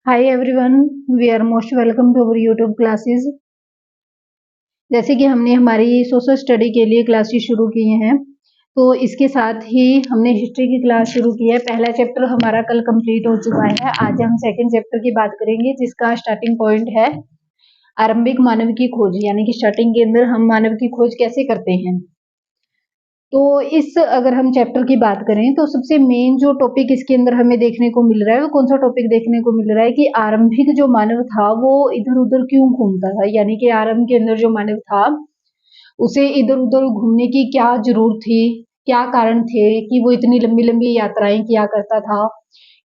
Hi everyone, we are most welcome to our YouTube classes. जैसे कि हमने हमारी सोशल स्टडी के लिए क्लासेस शुरू किए हैं, तो इसके साथ ही हमने हिस्ट्री की क्लास शुरू की है। पहला चैप्टर हमारा कल कंप्लीट हो चुका है। आज हम सेकंड चैप्टर की बात करेंगे, जिसका स्टार्टिंग पॉइंट है आरंभिक मानव की खोज, यानी कि स्टार्टिंग के अंदर हम मानव की खोज कैसे करते हैं। तो इस अगर हम चैप्टर की बात करें तो सबसे मेन जो टॉपिक इसके अंदर हमें देखने को मिल रहा है वो कौन सा टॉपिक देखने को मिल रहा है कि आरंभिक जो मानव था वो इधर उधर क्यों घूमता था, यानी कि आरंभ के अंदर जो मानव था उसे इधर उधर घूमने की क्या जरूरत थी, क्या कारण थे कि वो इतनी लंबी लंबी यात्राएं किया करता था,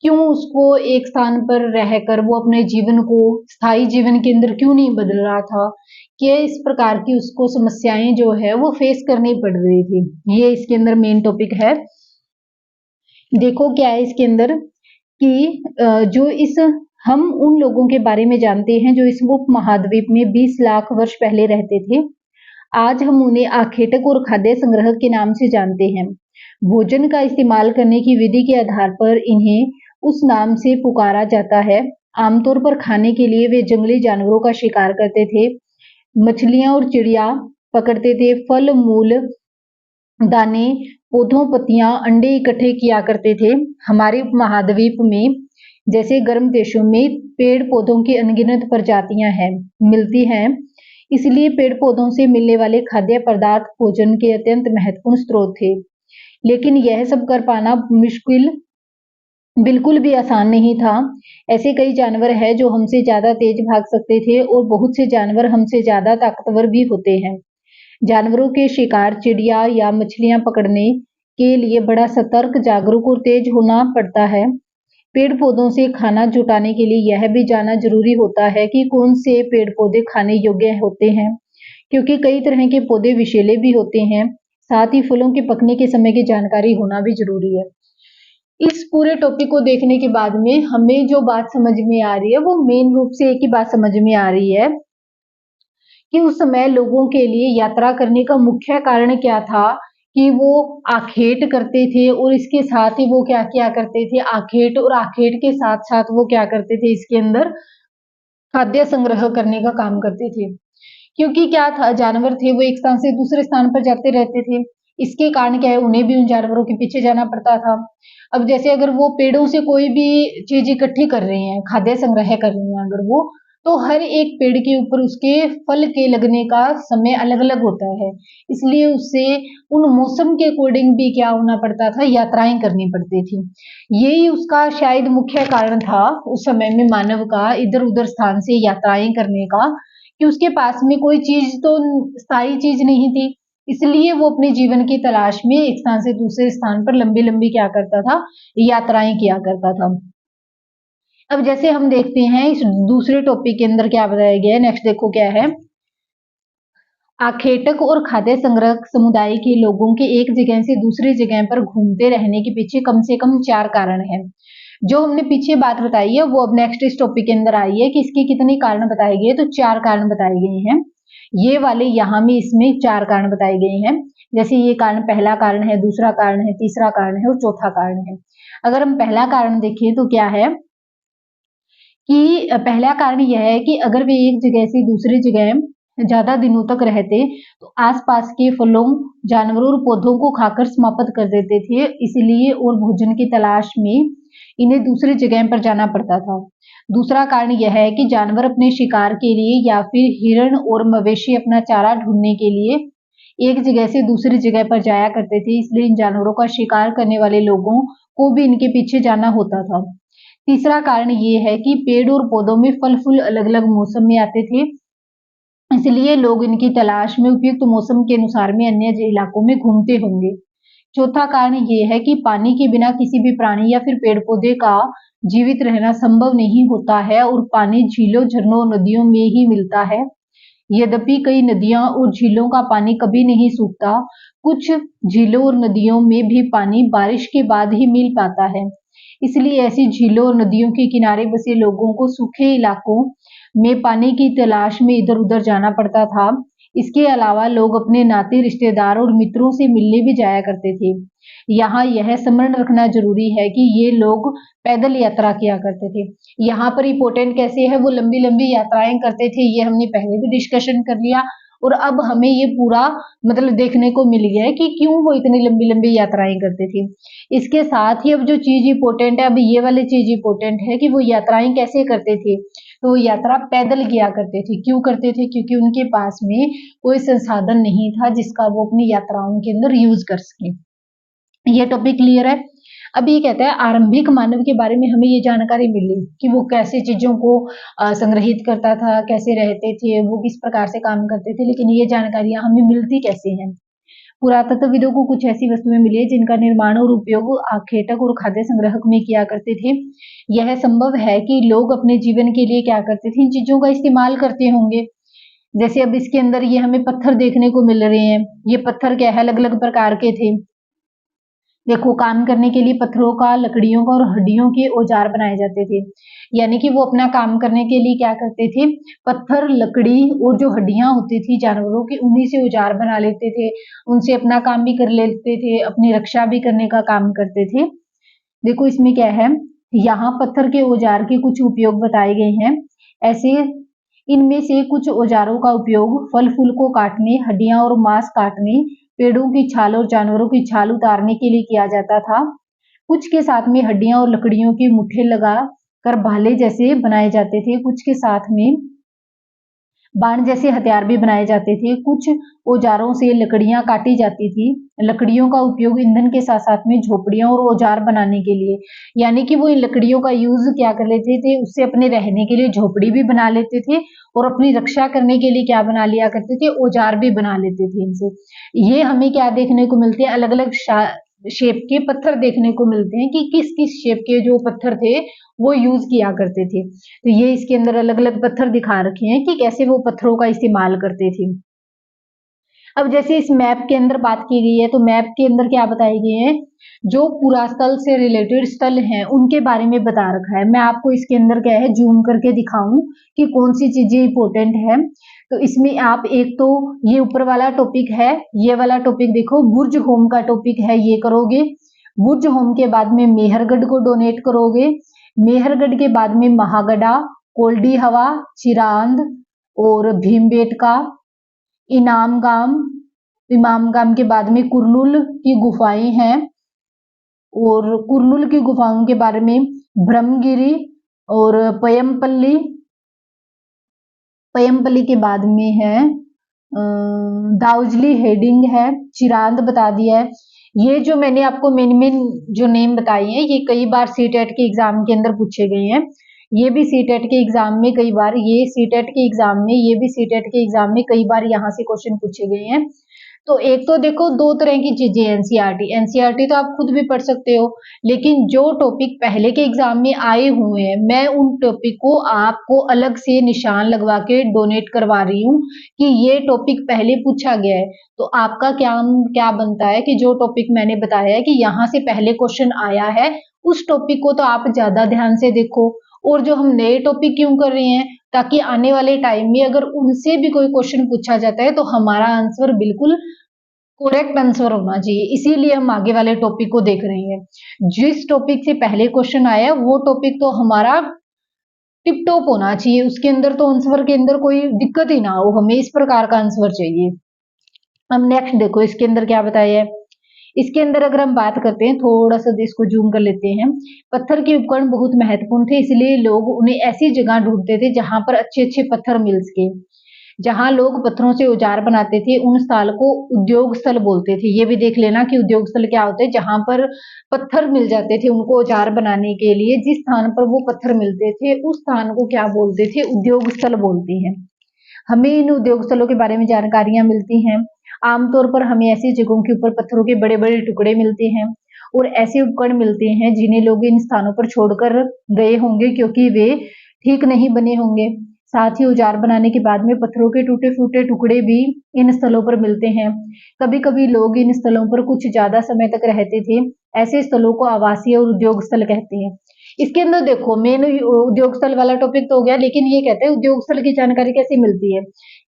क्यों उसको एक स्थान पर रहकर वो अपने जीवन को स्थायी जीवन के अंदर क्यों नहीं बदल रहा था, कि इस प्रकार की उसको समस्याएं जो है वो फेस करनी पड़ रही थी। ये इसके अंदर मेन टॉपिक है। देखो क्या है इसके अंदर कि जो इस हम उन लोगों के बारे में जानते हैं जो इस उप महाद्वीप में 20 लाख वर्ष पहले रहते थे। आज हम उन्हें आखेटक और खाद्य संग्रह के नाम से जानते हैं। भोजन का इस्तेमाल करने की विधि के आधार पर इन्हें उस नाम से पुकारा जाता है। आमतौर पर खाने के लिए वे जंगली जानवरों का शिकार करते थे, मछलियां और चिड़िया पकड़ते थे, फल मूल दाने पौधों पत्तियां अंडे इकट्ठे किया करते थे। हमारे उपमहाद्वीप में जैसे गर्म देशों में पेड़ पौधों की अनगिनत प्रजातियां हैं मिलती हैं, इसलिए पेड़ पौधों से मिलने वाले खाद्य पदार्थ भोजन के अत्यंत महत्वपूर्ण स्रोत थे। लेकिन यह सब कर पाना मुश्किल बिल्कुल भी आसान नहीं था। ऐसे कई जानवर हैं जो हमसे ज्यादा तेज भाग सकते थे और बहुत से जानवर हमसे ज्यादा ताकतवर भी होते हैं। जानवरों के शिकार चिड़िया या मछलियां पकड़ने के लिए बड़ा सतर्क, जागरूक और तेज होना पड़ता है। पेड़ पौधों से खाना जुटाने के लिए यह भी जानना जरूरी होता है कि कौन से पेड़ पौधे खाने योग्य होते हैं, क्योंकि कई तरह के पौधे विषैले भी होते हैं। साथ ही फलों के पकने के समय की जानकारी होना भी जरूरी है। इस पूरे टॉपिक को देखने के बाद में हमें जो बात समझ में आ रही है वो मेन रूप से एक ही बात समझ में आ रही है कि उस समय लोगों के लिए यात्रा करने का मुख्य कारण क्या था कि वो आखेट करते थे, और इसके साथ ही वो क्या क्या करते थे, आखेट और आखेट के साथ साथ वो क्या करते थे, इसके अंदर खाद्य संग्रह करने का काम करते थे। क्योंकि क्या था, जानवर थे वो एक स्थान से दूसरे स्थान पर जाते रहते थे। इसके कारण क्या है, उन्हें भी उन जानवरों के पीछे जाना पड़ता था। अब जैसे अगर वो पेड़ों से कोई भी चीज इकट्ठी कर रहे हैं, खाद्य संग्रह कर रहे हैं अगर वो, तो हर एक पेड़ के ऊपर उसके फल के लगने का समय अलग अलग होता है, इसलिए उससे उन मौसम के अकॉर्डिंग भी क्या होना पड़ता था, यात्राएं करनी पड़ती थी। यही उसका शायद मुख्य कारण था उस समय में मानव का इधर उधर स्थान से यात्राएं करने का, कि उसके पास में कोई चीज तो स्थायी चीज नहीं थी, इसलिए वो अपने जीवन की तलाश में एक स्थान से दूसरे स्थान पर लंबी लंबी क्या करता था, यात्राएं किया करता था। अब जैसे हम देखते हैं इस दूसरे टॉपिक के अंदर क्या बताया गया है, नेक्स्ट देखो क्या है। आखेटक और खाद्य संग्रह समुदाय के लोगों के एक जगह से दूसरी जगह पर घूमते रहने के पीछे कम से कम 4 कारण हैं। जो हमने पीछे बात बताई है वो अब नेक्स्ट इस टॉपिक के अंदर आई है कि इसके कितने कारण बताए गए, तो 4 कारण बताए गए हैं। ये वाले यहाँ में इसमें 4 कारण बताए गए हैं। जैसे ये कारण, पहला कारण है, दूसरा कारण है, तीसरा कारण है और चौथा कारण है। अगर हम पहला कारण देखें तो क्या है कि पहला कारण यह है कि अगर वे एक जगह से दूसरी जगह ज्यादा दिनों तक रहते तो आसपास के फलों, जानवरों और पौधों को खाकर समाप्त कर देते थे, इसलिए और भोजन की तलाश में इन्हें दूसरी जगह पर जाना पड़ता था। दूसरा कारण यह है कि जानवर अपने शिकार के लिए या फिर हिरण और मवेशी अपना चारा ढूंढने के लिए एक जगह से दूसरी जगह पर जाया करते थे, इसलिए इन जानवरों का शिकार करने वाले लोगों को भी इनके पीछे जाना होता था। तीसरा कारण ये है कि पेड़ और पौधों में फल फूल अलग अलग मौसम में आते थे, इसलिए लोग इनकी तलाश में उपयुक्त मौसम के अनुसार में अन्य इलाकों में घूमते होंगे। चौथा कारण ये है कि पानी के बिना किसी भी प्राणी या फिर पेड़ पौधे का जीवित रहना संभव नहीं होता है, और पानी झीलों, झरनों और नदियों में ही मिलता है। यद्यपि कई नदियां और झीलों का पानी कभी नहीं सूखता, कुछ झीलों और नदियों में भी पानी बारिश के बाद ही मिल पाता है, इसलिए ऐसी झीलों और नदियों के किनारे बसे लोगों को सूखे इलाकों में पानी की तलाश में इधर उधर जाना पड़ता था। इसके अलावा लोग अपने नाते रिश्तेदार और मित्रों से मिलने भी जाया करते थे। यहाँ यह स्मरण रखना जरूरी है कि ये लोग पैदल यात्रा किया करते थे। यहाँ पर इम्पोर्टेंट कैसे है, वो लंबी लंबी यात्राएं करते थे, ये हमने पहले भी डिस्कशन कर लिया। और अब हमें ये पूरा मतलब देखने को मिल गया है कि क्यों वो इतनी लंबी लंबी यात्राएं करते थे। इसके साथ ही अब जो चीज इंपॉर्टेंट है, अब ये वाली चीज इंपॉर्टेंट है कि वो यात्राएं कैसे करते थे। तो वो यात्रा पैदल किया करते थे। क्यों करते थे? क्योंकि उनके पास में कोई संसाधन नहीं था जिसका वो अपनी यात्राओं के अंदर यूज कर सके। ये टॉपिक क्लियर है। अब ये कहता है आरंभिक मानव के बारे में हमें ये जानकारी मिली कि वो कैसे चीजों को संग्रहित करता था, कैसे रहते थे, वो किस प्रकार से काम करते थे, लेकिन ये जानकारियां हमें मिलती कैसे हैं। पुरातत्वविदों को कुछ ऐसी वस्तुएं मिली है जिनका निर्माण और उपयोग आखेटक और खाद्य संग्रहक में किया करते थे। यह संभव है कि लोग अपने जीवन के लिए क्या करते थे, इन चीजों का इस्तेमाल करते होंगे। जैसे अब इसके अंदर ये हमें पत्थर देखने को मिल रहे हैं। ये पत्थर क्या है, अलग अलग प्रकार के थे। देखो, काम करने के लिए पत्थरों का, लकड़ियों का और हड्डियों के औजार बनाए जाते थे। यानी कि वो अपना काम करने के लिए क्या करते थे, पत्थर, लकड़ी और जो हड्डियां होती थी जानवरों की, उन्हीं से औजार बना लेते थे। उनसे अपना काम भी कर लेते थे, अपनी रक्षा भी करने का काम करते थे। देखो इसमें क्या है, यहाँ पत्थर के औजार के कुछ उपयोग बताए गए हैं। ऐसे इनमें से कुछ औजारों का उपयोग फल फूल को काटने, हड्डियां और मांस काटने, पेड़ों की छाल और जानवरों की छाल उतारने के लिए किया जाता था। कुछ के साथ में हड्डियां और लकड़ियों की मुट्ठे लगा कर भाले जैसे बनाए जाते थे। कुछ के साथ में बाण जैसे हथियार भी बनाए जाते थे। कुछ औजारों से लकड़ियां काटी जाती थी। लकड़ियों का उपयोग ईंधन के साथ साथ में झोपड़ियां और औजार बनाने के लिए, यानी कि वो इन लकड़ियों का यूज क्या कर लेते थे, उससे अपने रहने के लिए झोपड़ी भी बना लेते थे और अपनी रक्षा करने के लिए क्या बना लिया करते थे, औजार भी बना लेते थे इनसे। ये हमें क्या देखने को मिलते हैं, अलग अलग शेप के पत्थर देखने को मिलते हैं कि किस किस शेप के जो पत्थर थे वो यूज किया करते थे। तो ये इसके अंदर अलग अलग पत्थर दिखा रखे हैं कि कैसे वो पत्थरों का इस्तेमाल करते थे। अब जैसे इस मैप के अंदर बात की गई है, तो मैप के अंदर क्या बताए गए हैं, जो पुरास्थल से रिलेटेड स्थल हैं उनके बारे में बता रखा है। मैं आपको इसके अंदर क्या है जूम करके दिखाऊं कि कौन सी चीजें इंपॉर्टेंट है। तो इसमें आप एक तो ये ऊपर वाला टॉपिक है, ये वाला टॉपिक देखो, बुर्ज होम का टॉपिक है, ये करोगे। बुर्ज होम के बाद में मेहरगढ़ को डोनेट करोगे। मेहरगढ़ के बाद में महागढ़ा, कोल्डी हवा, चिरांद और भीमबेटका, इनामगाम। इमामगाम के बाद में कुरनूल की गुफाएं हैं और कुरनूल की गुफाओं के बारे में ब्रह्मगिरी और पयमपल्ली। पयमपल्ली के बाद में है दाउजली हेडिंग है। चिरांद बता दिया है। ये जो मैंने आपको मेन मेन जो नेम बताए हैं, ये कई बार सीटेट के एग्जाम के अंदर पूछे गए हैं। ये भी सीटेट के एग्जाम में कई बार, ये सीटेट के एग्जाम में, ये भी सीटेट के एग्जाम में कई बार यहाँ से क्वेश्चन पूछे गए हैं। तो एक तो देखो दो तरह की चीजें, एनसीईआरटी तो आप खुद भी पढ़ सकते हो, लेकिन जो टॉपिक पहले के एग्जाम में आए हुए हैं, मैं उन टॉपिक को आपको अलग से निशान लगवा के डोनेट करवा रही हूँ कि ये टॉपिक पहले पूछा गया है। तो आपका क्या बनता है कि जो टॉपिक मैंने बताया है कि यहाँ से पहले क्वेश्चन आया है, उस टॉपिक को तो आप ज्यादा ध्यान से देखो। और जो हम नए टॉपिक क्यों कर रहे हैं, ताकि आने वाले टाइम में अगर उनसे भी कोई क्वेश्चन पूछा जाता है तो हमारा आंसर बिल्कुल करेक्ट आंसर होना चाहिए। इसीलिए हम आगे वाले टॉपिक को देख रहे हैं। जिस टॉपिक से पहले क्वेश्चन आया वो टॉपिक तो हमारा टिप टॉप होना चाहिए, उसके अंदर तो आंसर के अंदर कोई दिक्कत ही ना हो, हमें इस प्रकार का आंसर चाहिए। अब नेक्स्ट देखो इसके अंदर क्या बताया है। इसके अंदर अगर हम बात करते हैं, थोड़ा सा इसको जूम कर लेते हैं। पत्थर के उपकरण बहुत महत्वपूर्ण थे, इसलिए लोग उन्हें ऐसी जगह ढूंढते थे जहां पर अच्छे अच्छे पत्थर मिल सके। जहां लोग पत्थरों से औजार बनाते थे उन स्थल को उद्योग स्थल बोलते थे। ये भी देख लेना कि उद्योग स्थल क्या होते हैं, जहां पर पत्थर मिल जाते थे उनको औजार बनाने के लिए, जिस स्थान पर वो पत्थर मिलते थे उस स्थान को क्या बोलते थे, उद्योग स्थल बोलते हैं। हमें इन उद्योग स्थलों के बारे में जानकारियां मिलती हैं। आमतौर पर हमें ऐसी जगहों के ऊपर पत्थरों के बड़े बड़े टुकड़े मिलते हैं और ऐसे उपकरण मिलते हैं जिन्हें लोग इन स्थानों पर छोड़कर गए होंगे क्योंकि वे ठीक नहीं बने होंगे। साथ ही औजार बनाने के बाद में पत्थरों के टूटे फूटे टुकड़े भी इन स्थलों पर मिलते हैं। कभी कभी लोग इन स्थलों पर कुछ ज्यादा समय तक रहते थे। ऐसे स्थलों को आवासीय और उद्योग स्थल कहते हैं। इसके अंदर देखो मेन उद्योग स्थल वाला टॉपिक तो हो गया, लेकिन ये कहते हैं उद्योग स्थल की जानकारी कैसे मिलती है।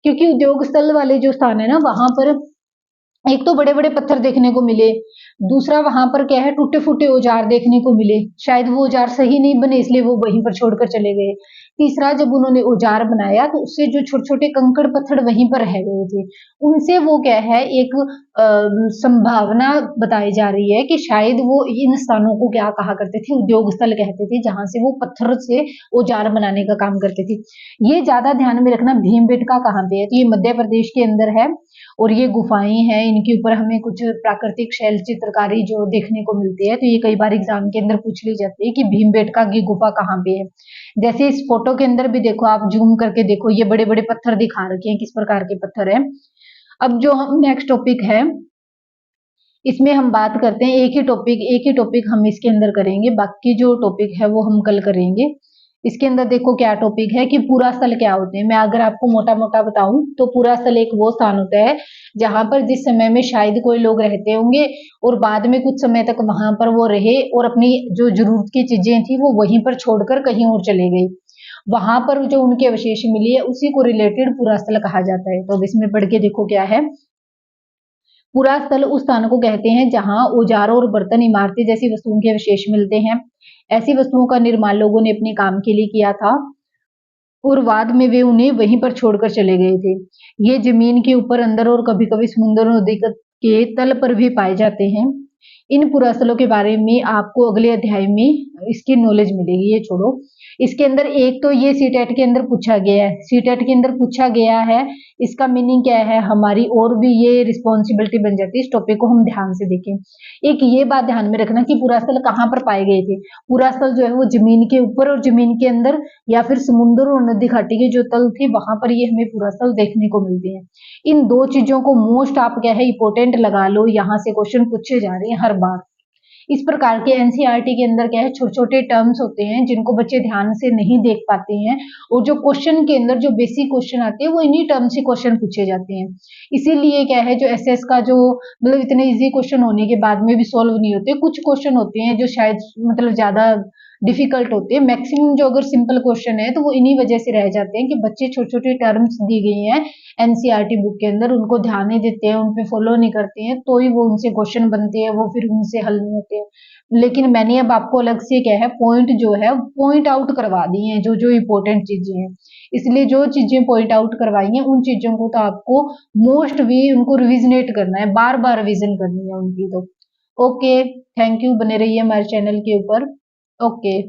क्योंकि उद्योग स्थल वाले जो स्थान है ना, वहां पर एक तो बड़े बड़े पत्थर देखने को मिले, दूसरा वहां पर क्या है, टूटे फूटे औजार देखने को मिले, शायद वो औजार सही नहीं बने इसलिए वो वहीं पर छोड़कर चले गए। तीसरा, जब उन्होंने औजार बनाया तो उससे जो छोटे छोटे कंकड़ पत्थर वहीं पर रह गए थे, उनसे वो क्या है, एक संभावना बताई जा रही है कि शायद वो इन स्थानों को क्या कहा करते थे, उद्योग स्थल कहते थे, जहां से वो पत्थर से औजार बनाने का काम करते थे। ये ज्यादा ध्यान में रखना, भीमबेटका कहाँ पे है, तो ये मध्य प्रदेश के अंदर है और ये गुफाएं हैं, इनके ऊपर हमें कुछ प्राकृतिक शैल चित्रकारी जो देखने को मिलती है, तो ये कई बार एग्जाम के अंदर पूछ ली जाती है कि भीमबेटका की गुफा कहाँ पे है। जैसे इस फोटो के अंदर भी देखो, आप जूम करके देखो, ये बड़े बड़े पत्थर दिखा रखे हैं, किस प्रकार के पत्थर है। अब जो हम नेक्स्ट टॉपिक है, इसमें हम बात करते हैं, एक ही टॉपिक हम इसके अंदर करेंगे, बाकी जो टॉपिक है वो हम कल करेंगे। इसके अंदर देखो क्या टॉपिक है कि पूरा स्थल क्या होते हैं। मैं अगर आपको मोटा मोटा बताऊं तो पूरा स्थल एक वो स्थान होता है जहां पर जिस समय में शायद कोई लोग रहते होंगे और बाद में कुछ समय तक वहां पर वो रहे और अपनी जो जरूरत की चीजें थी वो वहीं पर छोड़कर कहीं और चले गए, वहां पर जो उनके अवशेष मिली है उसी को रिलेटेड पूरा स्थल कहा जाता है। तो अब इसमें पढ़ के देखो क्या है। पूरा स्थल उस स्थान को कहते हैं जहां औजारों और बर्तन, इमारतें जैसी वस्तुओं के अवशेष मिलते हैं। ऐसी वस्तुओं का निर्माण लोगों ने अपने काम के लिए किया था और बाद में वे उन्हें वहीं पर छोड़कर चले गए थे। ये जमीन के ऊपर, अंदर और कभी कभी समुद्र नदी के तल पर भी पाए जाते हैं। इन पुरास्थलों के बारे में आपको अगले अध्याय में इसकी नॉलेज मिलेगी, ये छोड़ो। इसके अंदर एक तो ये सीटेट के अंदर पूछा गया है, सीटेट के अंदर पूछा गया है, इसका मीनिंग क्या है, हमारी और भी ये रिस्पॉन्सिबिलिटी बन जाती है, इस टॉपिक को हम ध्यान से देखें। एक ये बात ध्यान में रखना कि पुरास्थल कहाँ पर पाए गए थे। पुरास्थल जो है वो जमीन के ऊपर और जमीन के अंदर या फिर समुद्र और नदी घाटी के जो तल थे वहां पर ये हमें पुरास्थल देखने को मिलते हैं। इन दो चीजों को मोस्ट आप क्या है इंपोर्टेंट लगा लो, यहाँ से क्वेश्चन पूछे जा रहे हैं हर बार। इस प्रकार के एनसीईआरटी के अंदर क्या है, छोटे छोटे टर्म्स होते हैं जिनको बच्चे ध्यान से नहीं देख पाते हैं और जो क्वेश्चन के अंदर जो बेसिक क्वेश्चन आते हैं वो इन्हीं टर्म से क्वेश्चन पूछे जाते हैं। इसीलिए क्या है, जो एसएस का जो मतलब इतने इजी क्वेश्चन होने के बाद में भी सोल्व नहीं होते, कुछ क्वेश्चन होते हैं जो शायद मतलब ज्यादा डिफिकल्ट होते हैं। मैक्सिमम जो अगर सिंपल क्वेश्चन है तो वो इन्हीं वजह से रह जाते हैं कि बच्चे छोटे छोटे टर्म्स दी गई हैं एनसीईआरटी बुक के अंदर, उनको ध्यान नहीं देते हैं, उन पे फॉलो नहीं करते हैं, तो ही वो उनसे क्वेश्चन बनते हैं, वो फिर उनसे हल नहीं होते हैं। लेकिन मैंने अब आपको अलग से क्या है पॉइंट जो है पॉइंट आउट करवा दी हैं, जो जो इंपॉर्टेंट चीजें हैं। इसलिए जो चीजें पॉइंट आउट करवाई हैं उन चीजों को तो आपको मोस्ट भी उनको रिविजनेट करना है, बार बार रिविजन करनी है उनकी। तो ओके, थैंक यू, बने रहिए हमारे चैनल के ऊपर। ओके।